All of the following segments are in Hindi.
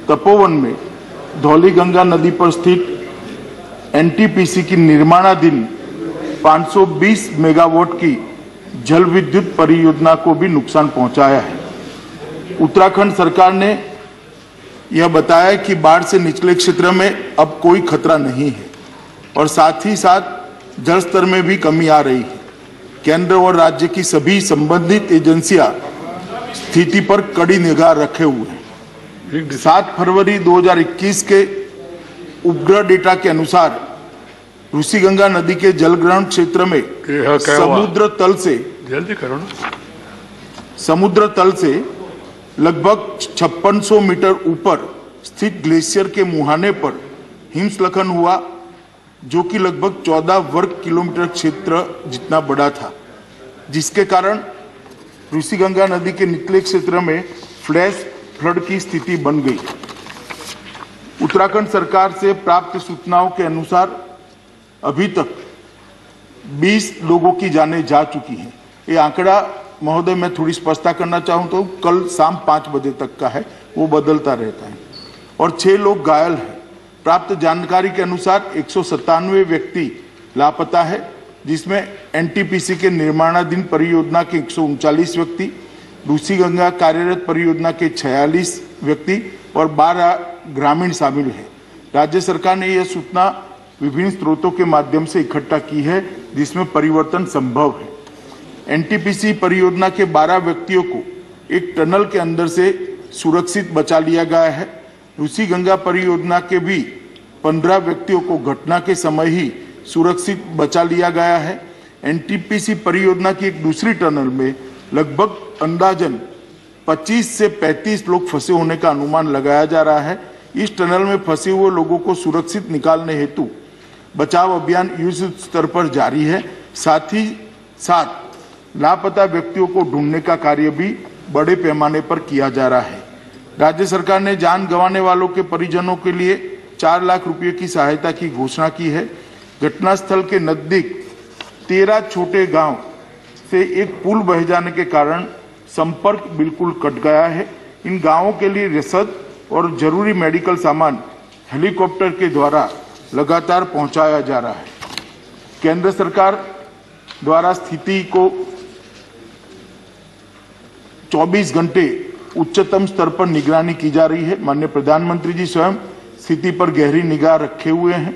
तपोवन में धौलीगंगा नदी पर स्थित एनटीपीसी की निर्माणाधीन 520 मेगावाट की जल विद्युत परियोजना को भी नुकसान पहुंचाया है। उत्तराखंड सरकार ने यह बताया कि बाढ़ से निचले क्षेत्र में अब कोई खतरा नहीं है और साथ ही साथ जल स्तर में भी कमी आ रही है। केंद्र और राज्य की सभी संबंधित एजेंसियां स्थिति पर कड़ी निगाह रखे हुए हैं। 7 फरवरी 2021 के उपग्रह डेटा के अनुसार ऋषिगंगा नदी के जलग्रहण क्षेत्र में समुद्र तल से लगभग 5600 मीटर ऊपर स्थित ग्लेशियर के मुहाने पर हिमस्खलन हुआ, जो कि लगभग 14 वर्ग किलोमीटर क्षेत्र जितना बड़ा था, जिसके कारण ऋषिगंगा नदी के निचले क्षेत्र में फ्लैश फ्लड की स्थिति बन गई। उत्तराखंड सरकार से प्राप्त सूचनाओं के अनुसार अभी तक 20 लोगों की जानें जा चुकी हैं। ये आंकड़ा महोदय मैं थोड़ी स्पष्टता करना चाहूं तो कल शाम 5 बजे तक का है, वो बदलता रहता है, और 6 लोग घायल हैं। प्राप्त जानकारी के अनुसार 197 व्यक्ति लापता है, जिसमें एनटीपीसी के निर्माणाधीन परियोजना के 139 व्यक्ति, ऋषिगंगा कार्यरत परियोजना के 46 व्यक्ति और 12 ग्रामीण शामिल हैं। राज्य सरकार ने यह सूचना विभिन्न स्रोतों के माध्यम से इकट्ठा की है, जिसमें परिवर्तन संभव है। एनटीपीसी परियोजना के 12 व्यक्तियों को एक टनल के अंदर से सुरक्षित बचा लिया गया है। ऋषिगंगा परियोजना के भी 15 व्यक्तियों को घटना के समय ही सुरक्षित बचा लिया गया है। एनटीपीसी परियोजना की एक दूसरी टनल में लगभग अंदाजन 25 से 35 लोग फंसे होने का अनुमान लगाया जा रहा है। इस टनल में फंसे हुए लोगों को सुरक्षित निकालने हेतु बचाव अभियान युद्ध स्तर पर जारी है। साथ ही साथ लापता व्यक्तियों को ढूंढने का कार्य भी बड़े पैमाने पर किया जा रहा है। राज्य सरकार ने जान गंवाने वालों के परिजनों के लिए 4 लाख रुपए की सहायता की घोषणा की है। घटनास्थल के नजदीक 13 छोटे गांव से एक पुल बह जाने के कारण संपर्क बिल्कुल कट गया है। इन गांवों के लिए रसद और जरूरी मेडिकल सामान हेलीकॉप्टर के द्वारा लगातार पहुंचाया जा रहा है। केंद्र सरकार द्वारा स्थिति को 24 घंटे उच्चतम स्तर पर निगरानी की जा रही है। माननीय प्रधानमंत्री जी स्वयं स्थिति पर गहरी निगाह रखे हुए हैं।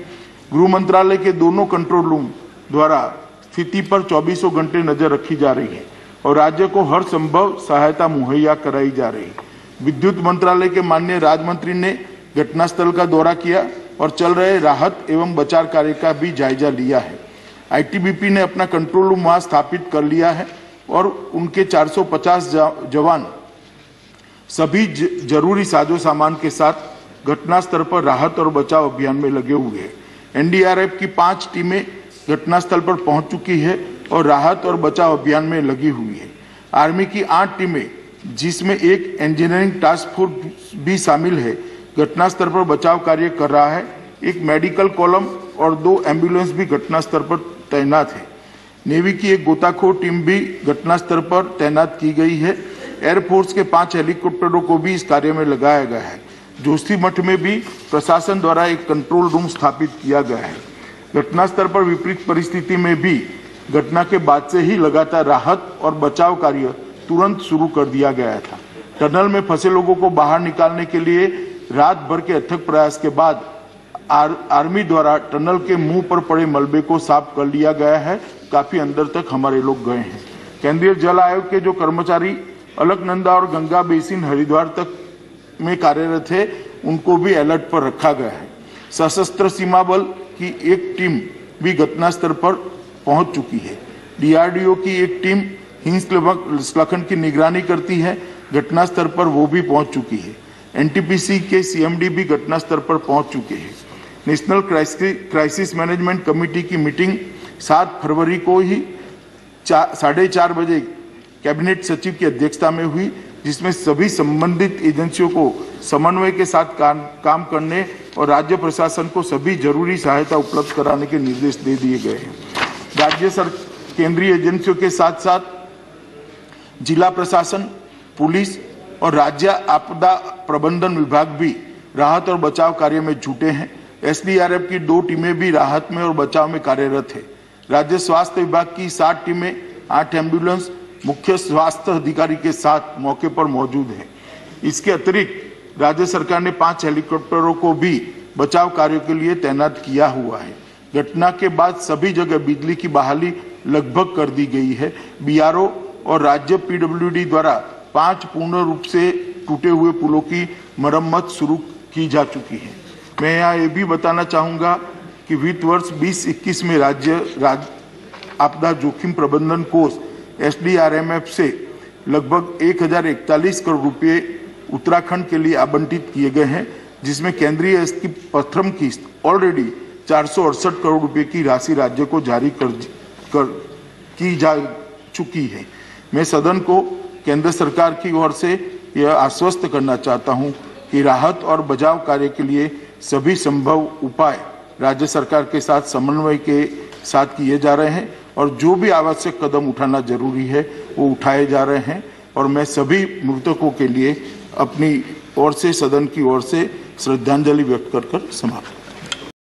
गृह मंत्रालय के दोनों कंट्रोल रूम द्वारा स्थिति पर 24 घंटे नजर रखी जा रही है और राज्य को हर संभव सहायता मुहैया कराई जा रही है। विद्युत मंत्रालय के माननीय राज्य मंत्री ने घटनास्थल का दौरा किया और चल रहे राहत एवं बचाव कार्य का भी जायजा लिया है। आईटीबीपी ने अपना कंट्रोल रूम वहां स्थापित कर लिया है और उनके 450 जवान सभी जरूरी साजो सामान के साथ घटनास्थल पर राहत और बचाव अभियान में लगे हुए हैं। एनडीआरएफ की 5 टीमें घटनास्थल पर पहुंच चुकी है और राहत और बचाव अभियान में लगी हुई है। आर्मी की 8 टीमें, जिसमें एक इंजीनियरिंग टास्क फोर्स भी शामिल है, घटनास्थल पर बचाव कार्य कर रहा है। एक मेडिकल कॉलम और 2 एम्बुलेंस भी घटनास्थल पर तैनात है। नेवी की एक गोताखोर टीम भी घटनास्थल पर तैनात की गई है। एयरफोर्स के 5 हेलीकॉप्टरों को भी इस कार्य में लगाया गया है। जोशीमठ में भी प्रशासन द्वारा एक कंट्रोल रूम स्थापित किया गया है। घटनास्थल पर विपरीत परिस्थिति में भी घटना के बाद से ही लगातार राहत और बचाव कार्य तुरंत शुरू कर दिया गया था। टनल में फंसे लोगों को बाहर निकालने के लिए रात भर के अथक प्रयास के बाद आर्मी द्वारा टनल के मुंह पर पड़े मलबे को साफ कर लिया गया है। काफी अंदर तक हमारे लोग गए हैं। केंद्रीय जल आयोग के जो कर्मचारी अलकनंदा और गंगा बेसिन हरिद्वार तक में कार्यरत है, उनको भी अलर्ट पर रखा गया है। सशस्त्र सीमा बल की एक टीम भी घटनास्थल पर पहुंच चुकी है। डीआरडीओ की एक टीम हिमस्खलन की निगरानी करती है, घटनास्थल पर वो भी पहुंच चुकी है। एनटीपीसी के सीएमडी भी घटनास्थल पर पहुंच चुके हैं। नेशनल क्राइसिस मैनेजमेंट कमेटी की मीटिंग 7 फरवरी को ही 4:30 बजे कैबिनेट सचिव की अध्यक्षता में हुई, जिसमें सभी संबंधित एजेंसियों को समन्वय के साथ काम करने और राज्य प्रशासन को सभी जरूरी सहायता उपलब्ध कराने के निर्देश दे दिए गए हैं। राज्य केंद्रीय एजेंसियों के साथ साथ जिला प्रशासन, पुलिस और राज्य आपदा प्रबंधन विभाग भी राहत और बचाव कार्य में जुटे हैं। एसडीआरएफ की 2 टीमें भी राहत में और बचाव में कार्यरत है। राज्य स्वास्थ्य विभाग की 7 टीमें, 8 एम्बुलेंस मुख्य स्वास्थ्य अधिकारी के साथ मौके पर मौजूद है। इसके अतिरिक्त राज्य सरकार ने 5 हेलीकॉप्टरों को भी बचाव कार्यों के लिए तैनात किया हुआ है। घटना के बाद सभी जगह बिजली की बहाली लगभग कर दी गई है। बीआरओ और राज्य पीडब्ल्यूडी द्वारा 5 पूर्ण रूप से टूटे हुए पुलों की मरम्मत शुरू की जा चुकी है। मैं यहाँ ये भी बताना चाहूँगा कि वित्त वर्ष 2021 में राज्य आपदा जोखिम प्रबंधन कोष एसडीआरएमएफ से लगभग 1041 करोड़ रुपये उत्तराखंड के लिए आवंटित किए गए हैं, जिसमें केंद्रीय की प्रथम किस्त ऑलरेडी 468 करोड़ रुपए की राशि राज्य को जारी की जा चुकी है। मैं सदन को केंद्र सरकार की ओर से यह आश्वस्त करना चाहता हूं कि राहत और बचाव कार्य के लिए सभी संभव उपाय राज्य सरकार के साथ समन्वय के साथ किए जा रहे हैं और जो भी आवश्यक कदम उठाना जरूरी है वो उठाए जा रहे हैं। और मैं सभी मृतकों के लिए अपनी ओर से, सदन की ओर से श्रद्धांजलि व्यक्त कर समाप्त